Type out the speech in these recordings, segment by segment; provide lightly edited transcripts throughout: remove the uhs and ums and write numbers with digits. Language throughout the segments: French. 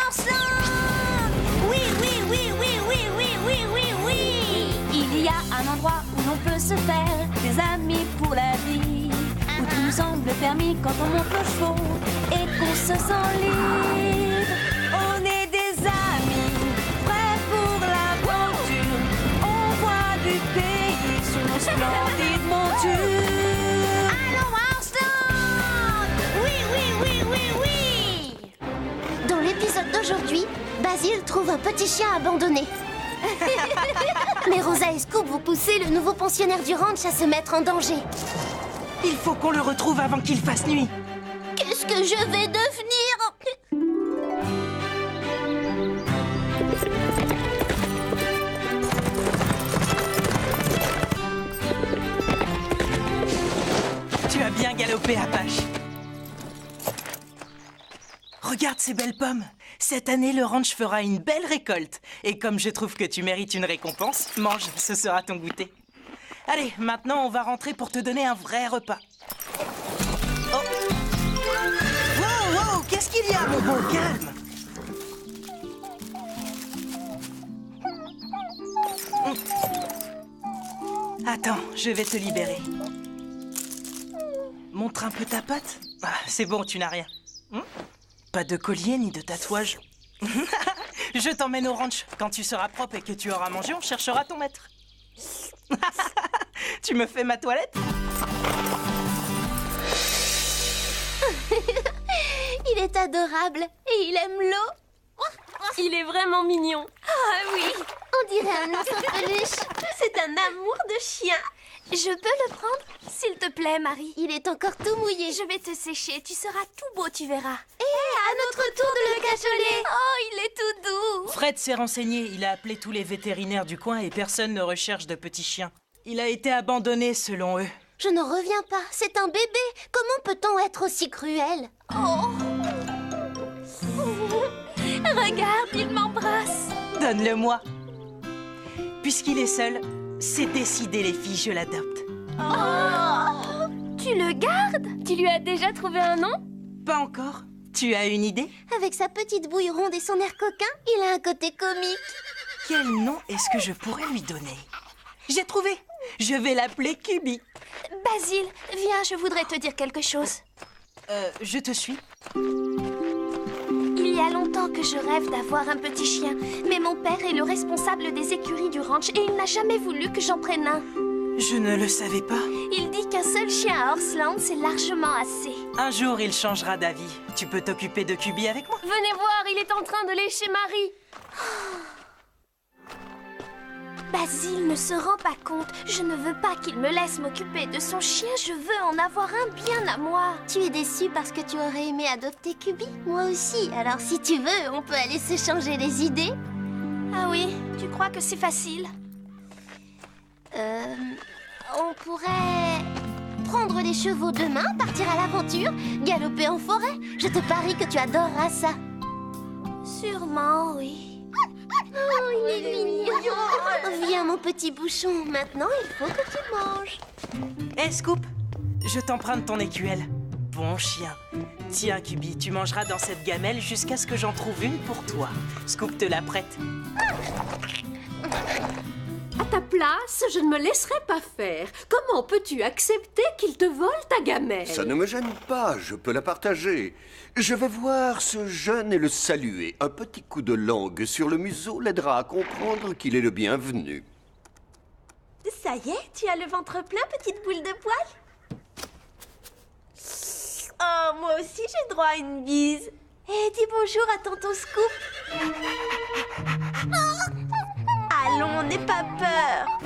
Horseland! Oui, oui, oui, oui, oui, oui, oui, oui, oui! Il y a un endroit où l'on peut se faire des amis pour la vie, où tout nous semble permis quand on monte aux chevaux et qu'on se sent libre. On est des amis, prêts pour l'aventure. On voit du pays sur nos splendides montures. Allons à Horseland! Oui, oui, oui, oui, oui! Dans l'épisode d'aujourd'hui, Basil trouve un petit chien abandonné. Mais Rosa et Scoop vont pousser le nouveau pensionnaire du ranch à se mettre en danger. Il faut qu'on le retrouve avant qu'il fasse nuit. Qu'est-ce que je vais devenir? Tu as bien galopé, Apache. Regarde ces belles pommes. Cette année, le ranch fera une belle récolte. Et comme je trouve que tu mérites une récompense, mange, ce sera ton goûter. Allez, maintenant, on va rentrer pour te donner un vrai repas. Oh! Wow, wow, qu'est-ce qu'il y a, mon beau? Calme! Attends, je vais te libérer. Montre un peu ta patte. Ah, c'est bon, tu n'as rien. Pas de collier ni de tatouage. Je t'emmène au ranch. Quand tu seras propre et que tu auras mangé, on cherchera ton maître. Tu me fais ma toilette? Il est adorable et il aime l'eau. Il est vraiment mignon. Ah oui, on dirait un ours en peluche. C'est un amour de chien. Je peux le prendre? S'il te plaît, Marie. Il est encore tout mouillé. Je vais te sécher. Tu seras tout beau, tu verras. À notre tour de le cajoler. Oh, il est tout doux. Fred s'est renseigné. Il a appelé tous les vétérinaires du coin et personne ne recherche de petits chiens. Il a été abandonné, selon eux. Je n'en reviens pas, c'est un bébé. Comment peut-on être aussi cruel? Regarde, il m'embrasse. Donne-le-moi. Puisqu'il est seul, c'est décidé, les filles, je l'adopte. Tu le gardes? Tu lui as déjà trouvé un nom? Pas encore. Tu as une idée? Avec sa petite bouille ronde et son air coquin, il a un côté comique. Quel nom est-ce que je pourrais lui donner? J'ai trouvé. Je vais l'appeler Kubi. Basile, viens, je voudrais te dire quelque chose. Je te suis. Il y a longtemps que je rêve d'avoir un petit chien, mais mon père est le responsable des écuries du ranch et il n'a jamais voulu que j'en prenne un. Je ne le savais pas. Il dit qu'un seul chien à Horseland, c'est largement assez. Un jour, il changera d'avis. Tu peux t'occuper de Kubi avec moi? Venez voir, il est en train de lécher Marie. Basile ne se rend pas compte. Je ne veux pas qu'il me laisse m'occuper de son chien. Je veux en avoir un bien à moi. Tu es déçue parce que tu aurais aimé adopter Kubi? Moi aussi. Alors si tu veux, on peut aller se changer les idées. Ah oui, tu crois que c'est facile? On pourrait prendre les chevaux demain, partir à l'aventure, galoper en forêt. Je te parie que tu adoreras ça. Sûrement, oui. Oh, il est mignon. Viens, mon petit bouchon. Maintenant, il faut que tu manges. Hé, Scoop, je t'emprunte ton écuelle. Bon chien. Tiens, Kubi, tu mangeras dans cette gamelle jusqu'à ce que j'en trouve une pour toi. Scoop te la prête. À ta place, je ne me laisserai pas faire. Comment peux-tu accepter qu'il te vole ta gamelle? Ça ne me gêne pas, je peux la partager. Je vais voir ce jeune et le saluer. Un petit coup de langue sur le museau l'aidera à comprendre qu'il est le bienvenu. Ça y est, tu as le ventre plein, petite boule de poil? Oh, moi aussi j'ai droit à une bise. Et dis bonjour à tonton Scoop. Allons, n'aie pas peur.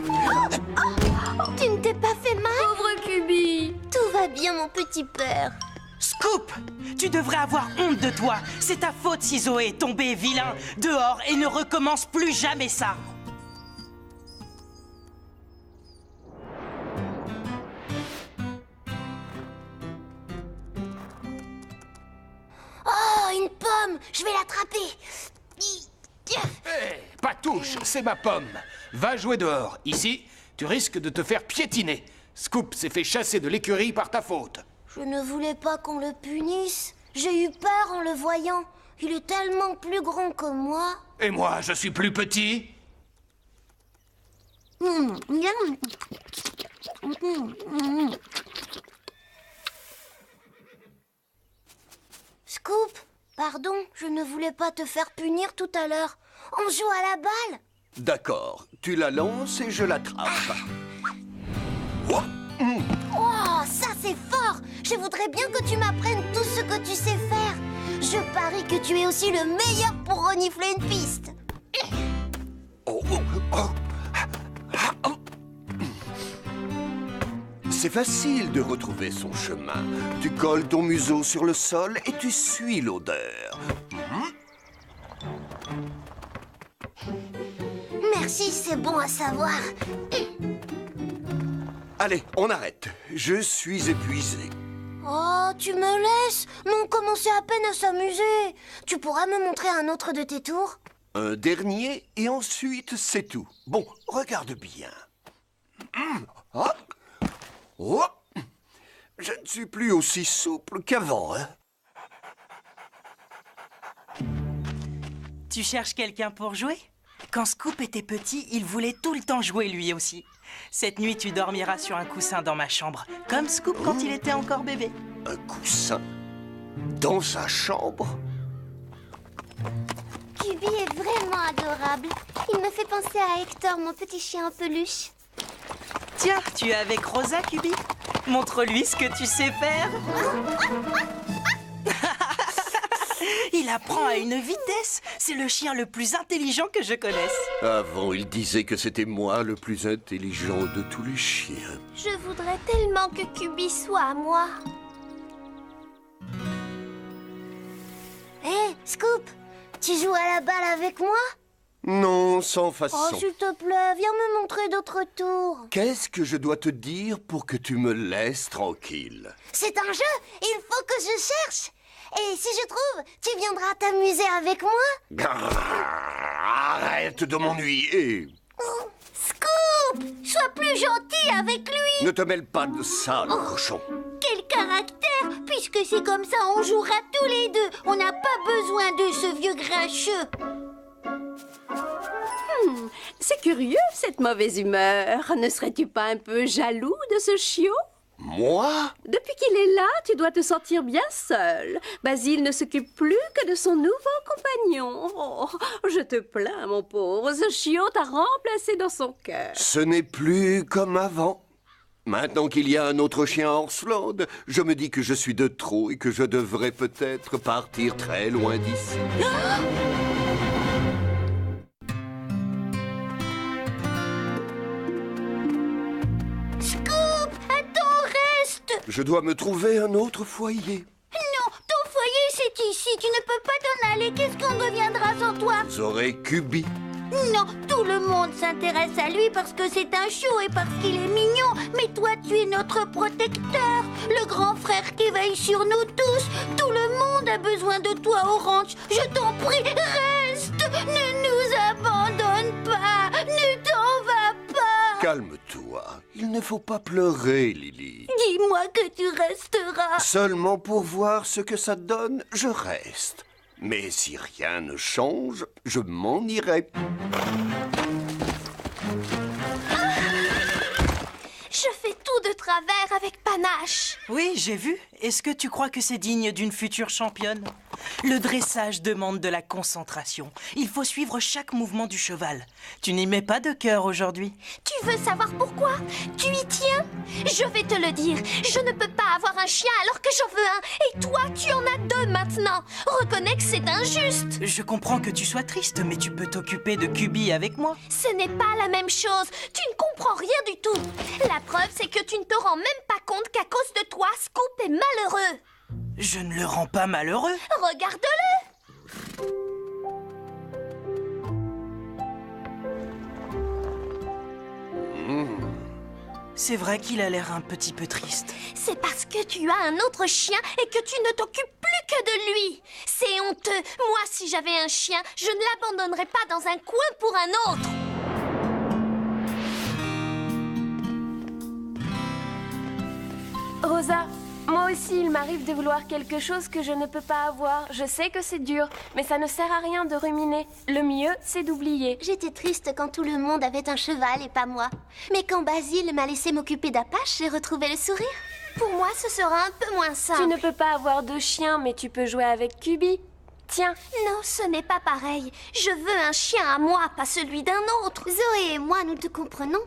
Tu ne t'es pas fait mal? Pauvre Kubi. Tout va bien, mon petit père. Scoop, tu devrais avoir honte de toi. C'est ta faute si Zoé est tombée vilain dehors et ne recommence plus jamais ça. Oh, une pomme! Je vais l'attraper. Hé, pas touche, c'est ma pomme. Va jouer dehors. Ici, tu risques de te faire piétiner. Scoop s'est fait chasser de l'écurie par ta faute. Je ne voulais pas qu'on le punisse. J'ai eu peur en le voyant. Il est tellement plus grand que moi. Et moi, je suis plus petit? Scoop, pardon, je ne voulais pas te faire punir tout à l'heure. On joue à la balle. D'accord, tu la lances et je l'attrape. Oh, ça c'est fort. Je voudrais bien que tu m'apprennes tout ce que tu sais faire. Je parie que tu es aussi le meilleur pour renifler une piste. C'est facile de retrouver son chemin. Tu colles ton museau sur le sol et tu suis l'odeur. Merci, c'est bon à savoir. Allez, on arrête. Je suis épuisé. Oh, tu me laisses? Mais on commençait à peine à s'amuser. Tu pourras me montrer un autre de tes tours? Un dernier et ensuite c'est tout. Bon, regarde bien. Oh, je ne suis plus aussi souple qu'avant, hein. Tu cherches quelqu'un pour jouer? Quand Scoop était petit, il voulait tout le temps jouer lui aussi. Cette nuit, tu dormiras sur un coussin dans ma chambre, comme Scoop quand il était encore bébé. Un coussin? Dans sa chambre? Cubi est vraiment adorable. Il me fait penser à Hector, mon petit chien en peluche. Tiens, tu es avec Rosa, Cubi? Montre-lui ce que tu sais faire. Il apprend à une vitesse. C'est le chien le plus intelligent que je connaisse. Avant, il disait que c'était moi le plus intelligent de tous les chiens. Je voudrais tellement que Cubi soit à moi. Hé, Scoop, tu joues à la balle avec moi? Non, sans façon. Oh, s'il te plaît, viens me montrer d'autres tours. Qu'est-ce que je dois te dire pour que tu me laisses tranquille? C'est un jeu, il faut que je cherche. Et si je trouve, tu viendras t'amuser avec moi? Arrête de m'ennuyer. Scoop, sois plus gentil avec lui. Ne te mêle pas de ça, le cochon. Quel caractère! Puisque c'est comme ça, on jouera tous les deux. On n'a pas besoin de ce vieux grincheux. C'est curieux, cette mauvaise humeur. Ne serais-tu pas un peu jaloux de ce chiot? Moi? Depuis qu'il est là, tu dois te sentir bien seul. Basile ne s'occupe plus que de son nouveau compagnon. Oh, je te plains, mon pauvre. Ce chiot t'a remplacé dans son cœur. Ce n'est plus comme avant. Maintenant qu'il y a un autre chien à Horsland, je me dis que je suis de trop et que je devrais peut-être partir très loin d'ici. Scoop, attends, reste. Je dois me trouver un autre foyer. Non, ton foyer, c'est ici. Tu ne peux pas t'en aller. Qu'est-ce qu'on deviendra sans toi? Vous aurez Cubi. Non, tout le monde s'intéresse à lui parce que c'est un chiot et parce qu'il est mignon. Mais toi, tu es notre protecteur, le grand frère qui veille sur nous tous. Tout le monde a besoin de toi au ranch. Je t'en prie, reste. Ne nous abandonne pas. Ne t'en va pas. Calme-toi. Il ne faut pas pleurer, Lily. Dis-moi que tu resteras. Seulement pour voir ce que ça donne, je reste. Mais si rien ne change, je m'en irai. Je fais tout de travers avec panache. Oui, j'ai vu. Est-ce que tu crois que c'est digne d'une future championne? Le dressage demande de la concentration. Il faut suivre chaque mouvement du cheval. Tu n'y mets pas de cœur aujourd'hui. Tu veux savoir pourquoi? Tu y tiens? Je vais te le dire. Je ne peux pas avoir un chien alors que j'en veux un. Et toi, tu en as deux maintenant. Reconnais que c'est injuste. Je comprends que tu sois triste, mais tu peux t'occuper de Cubi avec moi. Ce n'est pas la même chose. Tu ne comprends rien du tout. La preuve, c'est que tu ne te rends même pas compte qu'à cause de toi, Scoop est malheureux. Je ne le rends pas malheureux. Regarde-le. C'est vrai qu'il a l'air un petit peu triste. C'est parce que tu as un autre chien et que tu ne t'occupes plus que de lui. C'est honteux. Moi, si j'avais un chien, je ne l'abandonnerais pas dans un coin pour un autre. Rosa, Moi aussi, il m'arrive de vouloir quelque chose que je ne peux pas avoir. Je sais que c'est dur, mais ça ne sert à rien de ruminer. Le mieux, c'est d'oublier. J'étais triste quand tout le monde avait un cheval et pas moi. Mais quand Basile m'a laissé m'occuper d'Apache, j'ai retrouvé le sourire. Pour moi, ce sera un peu moins simple. Tu ne peux pas avoir de chien, mais tu peux jouer avec Cubi. Tiens. Non, ce n'est pas pareil. Je veux un chien à moi, pas celui d'un autre. Zoé et moi, nous te comprenons.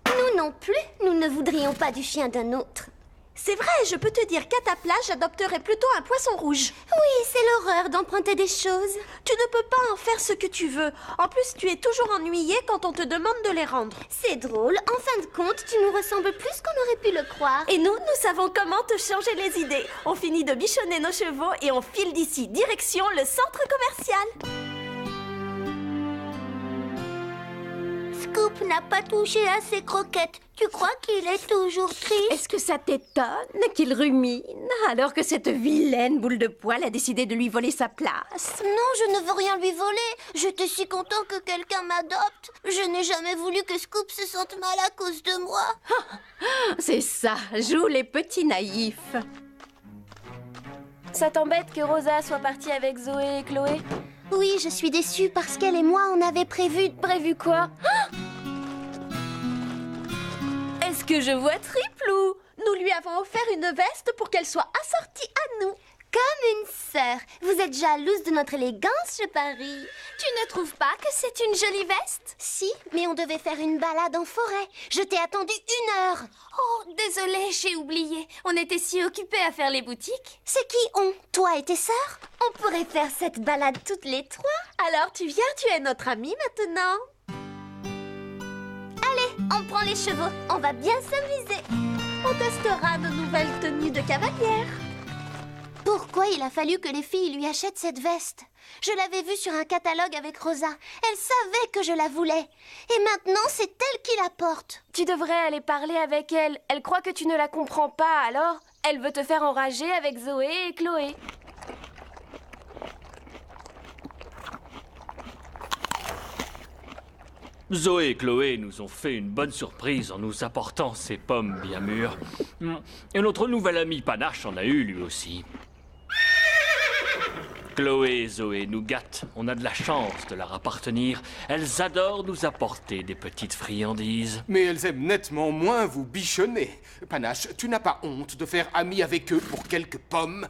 Nous non plus, nous ne voudrions pas du chien d'un autre. C'est vrai, je peux te dire qu'à ta place, j'adopterais plutôt un poisson rouge. Oui, c'est l'horreur d'emprunter des choses. Tu ne peux pas en faire ce que tu veux. En plus, tu es toujours ennuyé quand on te demande de les rendre. C'est drôle, en fin de compte, tu nous ressembles plus qu'on aurait pu le croire. Et nous savons comment te changer les idées. On finit de bichonner nos chevaux et on file d'ici, direction le centre commercial. Scoop n'a pas touché à ses croquettes. Tu crois qu'il est toujours triste? Est-ce que ça t'étonne qu'il rumine alors que cette vilaine boule de poil a décidé de lui voler sa place? Non, je ne veux rien lui voler. J'étais si content que quelqu'un m'adopte. Je n'ai jamais voulu que Scoop se sente mal à cause de moi. C'est ça, joue les petits naïfs. Ça t'embête que Rosa soit partie avec Zoé et Chloé? Oui, je suis déçue parce qu'elle et moi, on avait prévu... Prévu quoi? Est-ce que je vois Triplou? Nous lui avons offert une veste pour qu'elle soit assortie à nous. Comme une sœur. Vous êtes jalouse de notre élégance, je parie. Tu ne trouves pas que c'est une jolie veste? Si, mais on devait faire une balade en forêt. Je t'ai attendu 1 heure. Oh, désolée, j'ai oublié. On était si occupés à faire les boutiques. C'est qui on? Toi et tes sœurs? On pourrait faire cette balade toutes les 3. Alors tu viens, tu es notre amie maintenant. Allez, on prend les chevaux. On va bien s'amuser. On testera nos nouvelles tenues de cavalière. Pourquoi il a fallu que les filles lui achètent cette veste? Je l'avais vue sur un catalogue avec Rosa. Elle savait que je la voulais. Et maintenant, c'est elle qui la porte. Tu devrais aller parler avec elle. Elle croit que tu ne la comprends pas, alors elle veut te faire enrager avec Zoé et Chloé. Zoé et Chloé nous ont fait une bonne surprise en nous apportant ces pommes bien mûres. Et notre nouvel ami Panache en a eu lui aussi. Chloé et Zoé nous gâtent. On a de la chance de leur appartenir. Elles adorent nous apporter des petites friandises. Mais elles aiment nettement moins vous bichonner. Panache, tu n'as pas honte de faire ami avec eux pour quelques pommes?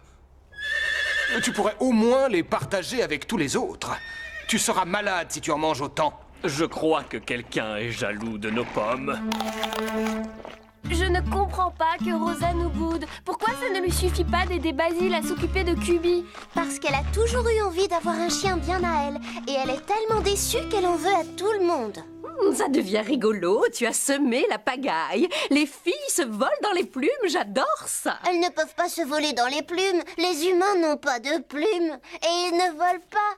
Tu pourrais au moins les partager avec tous les autres. Tu seras malade si tu en manges autant. Je crois que quelqu'un est jaloux de nos pommes. Je ne comprends pas que Rosa nous boude. Pourquoi ça ne lui suffit pas d'aider Basile à s'occuper de Cubi? Parce qu'elle a toujours eu envie d'avoir un chien bien à elle. Et elle est tellement déçue qu'elle en veut à tout le monde. Ça devient rigolo, tu as semé la pagaille. Les filles se volent dans les plumes, j'adore ça. Elles ne peuvent pas se voler dans les plumes. Les humains n'ont pas de plumes. Et ils ne volent pas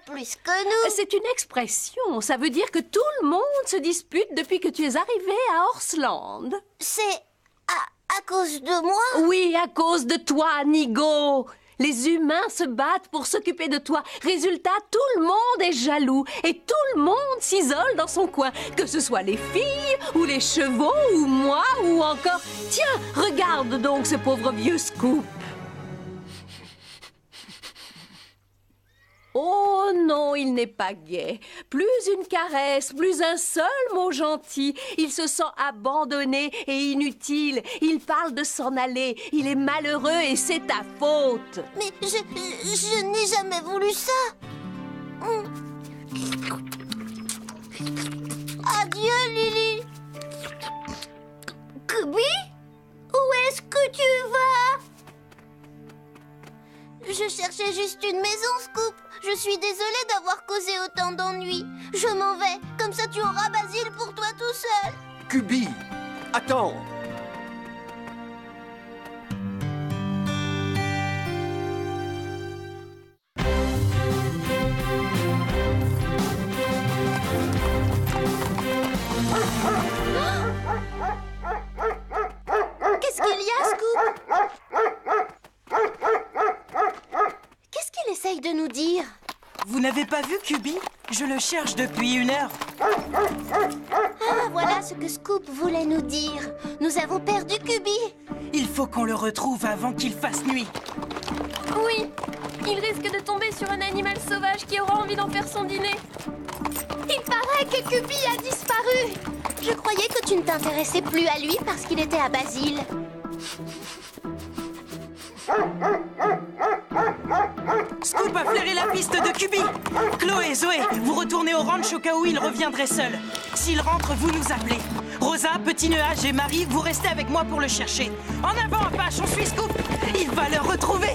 plus que nous. C'est une expression, ça veut dire que tout le monde se dispute depuis que tu es arrivé à Horsland. C'est à cause de moi? Oui, à cause de toi, Nigo. Les humains se battent pour s'occuper de toi. Résultat, tout le monde est jaloux et tout le monde s'isole dans son coin. Que ce soit les filles, ou les chevaux, ou moi, ou encore... Tiens, regarde donc ce pauvre vieux Scoop. Oh non, il n'est pas gai. Plus une caresse, plus un seul mot gentil. Il se sent abandonné et inutile. Il parle de s'en aller. Il est malheureux et c'est ta faute. Mais je n'ai jamais voulu ça. Adieu, Lily. Cubi, où est-ce que tu vas? Je cherchais juste une maison, Scoop. Je suis désolée d'avoir causé autant d'ennuis. Je m'en vais. Comme ça, tu auras Basile pour toi tout seul. Cubi, attends. Qu'est-ce qu'il y a, Scoop? Qu'est-ce qu'il essaye de nous dire? Vous n'avez pas vu Cubi? Je le cherche depuis 1 heure. Ah, voilà ce que Scoop voulait nous dire. Nous avons perdu Cubi. Il faut qu'on le retrouve avant qu'il fasse nuit. Oui, il risque de tomber sur un animal sauvage qui aura envie d'en faire son dîner. Il paraît que Cubi a disparu. Je croyais que tu ne t'intéressais plus à lui parce qu'il était à Basile. Scoop a flairé la piste de Cubi. Chloé, Zoé, vous retournez au ranch au cas où il reviendrait seul. S'il rentre, vous nous appelez. Rosa, Petit Nuage et Marie, vous restez avec moi pour le chercher. En avant, Apache, on suit Scoop. Il va le retrouver.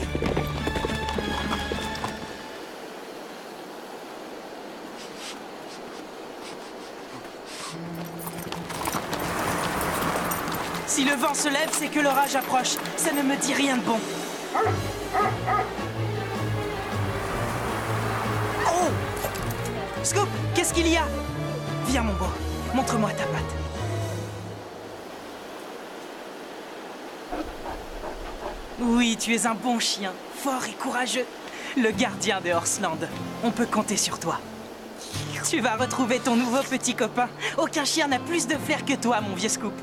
Si le vent se lève, c'est que l'orage approche. Ça ne me dit rien de bon. Oh! Scoop, qu'est-ce qu'il y a? Viens, mon beau. Montre-moi ta patte. Oui, tu es un bon chien. Fort et courageux. Le gardien de Horseland. On peut compter sur toi. Tu vas retrouver ton nouveau petit copain. Aucun chien n'a plus de flair que toi, mon vieux Scoop.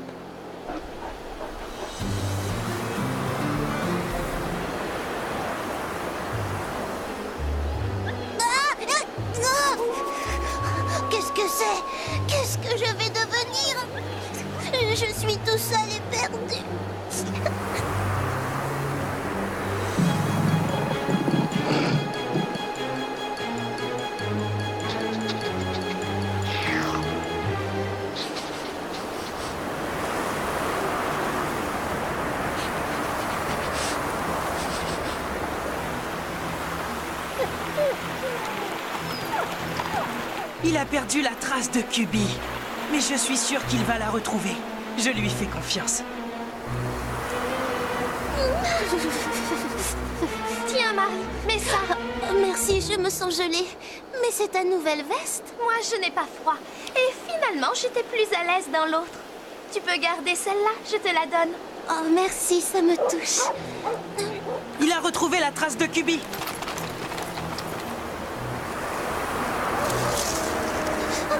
Qu'est-ce que c'est? Qu'est-ce que je vais devenir? Je suis tout seul et perdu. Il a perdu la trace de Cubi. Mais je suis sûre qu'il va la retrouver. Je lui fais confiance. Tiens, Marie, mets ça. Merci, je me sens gelée. Mais c'est ta nouvelle veste? Moi, je n'ai pas froid. Et finalement, j'étais plus à l'aise dans l'autre. Tu peux garder celle-là, je te la donne. Oh, merci, ça me touche. Il a retrouvé la trace de Cubi.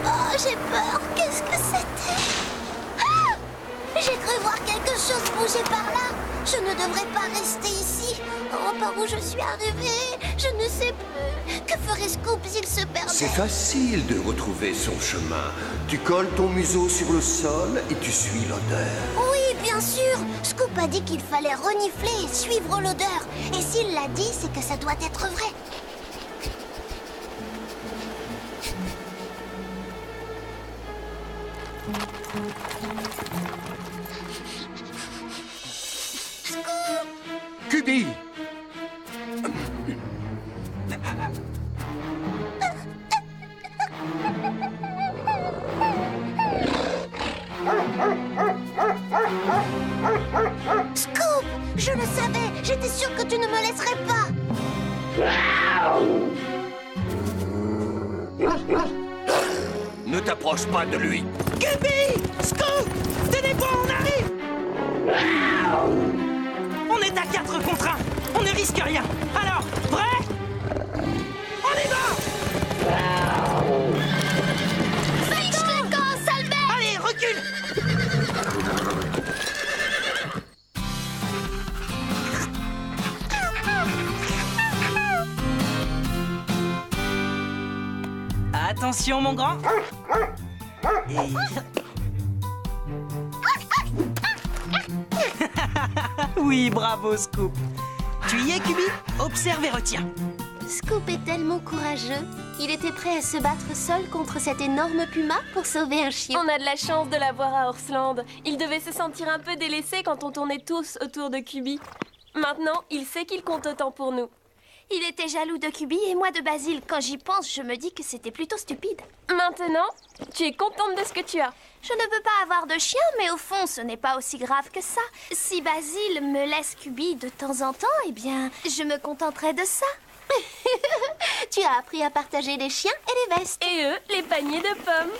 Oh, j'ai peur. Qu'est-ce que c'était? Ah! J'ai cru voir quelque chose bouger par là. Je ne devrais pas rester ici. Oh, par où je suis arrivée? Je ne sais plus. Que ferait Scoop s'il se perdait? C'est facile de retrouver son chemin. Tu colles ton museau sur le sol et tu suis l'odeur. Oui, bien sûr. Scoop a dit qu'il fallait renifler et suivre l'odeur. Et s'il l'a dit, c'est que ça doit être vrai. Cubi! Scoop! Je le savais! J'étais sûre que tu ne me laisserais pas! Ne t'approche pas de lui. Cubi! Scoop! Tenez bon, on arrive! On est à 4 contre 1. On ne risque rien. Alors, prêt? On y va! Allez, recule! Attention, mon grand. Et... Oui, bravo, Scoop. Tu y es, Cubi? Observe et retiens. Scoop est tellement courageux. Il était prêt à se battre seul contre cet énorme puma pour sauver un chien. On a de la chance de l'avoir à Horseland. Il devait se sentir un peu délaissé quand on tournait tous autour de Cubi. Maintenant, il sait qu'il compte autant pour nous. Il était jaloux de Cubi et moi de Basile. Quand j'y pense, je me dis que c'était plutôt stupide. Maintenant, tu es contente de ce que tu as. Je ne veux pas avoir de chien, mais au fond, ce n'est pas aussi grave que ça. Si Basile me laisse Cubi de temps en temps, eh bien, je me contenterai de ça. Tu as appris à partager les chiens et les vestes. Et eux, les paniers de pommes.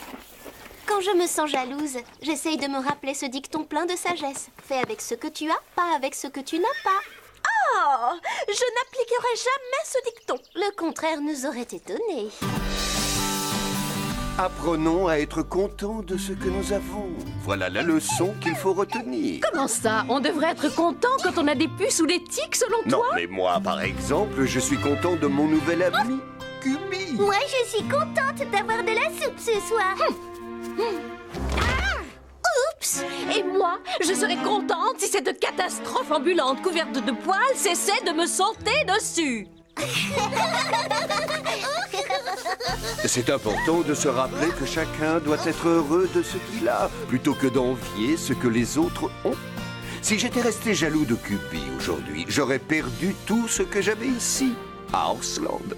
Quand je me sens jalouse, j'essaye de me rappeler ce dicton plein de sagesse. Fais avec ce que tu as, pas avec ce que tu n'as pas. Oh, je n'appliquerai jamais ce dicton. Le contraire nous aurait étonnés. Apprenons à être contents de ce que nous avons. Voilà la leçon qu'il faut retenir. Comment ça? On devrait être content quand on a des puces ou des tiques, selon Non, toi? mais moi, par exemple, je suis content de mon nouvel ami, Kubi. Moi, je suis contente d'avoir de la soupe ce soir. Oups! Et moi, je serais contente si cette catastrophe ambulante couverte de poils cessait de me sauter dessus. C'est important de se rappeler que chacun doit être heureux de ce qu'il a, plutôt que d'envier ce que les autres ont. Si j'étais resté jaloux de Kubi aujourd'hui, j'aurais perdu tout ce que j'avais ici, à Horsland.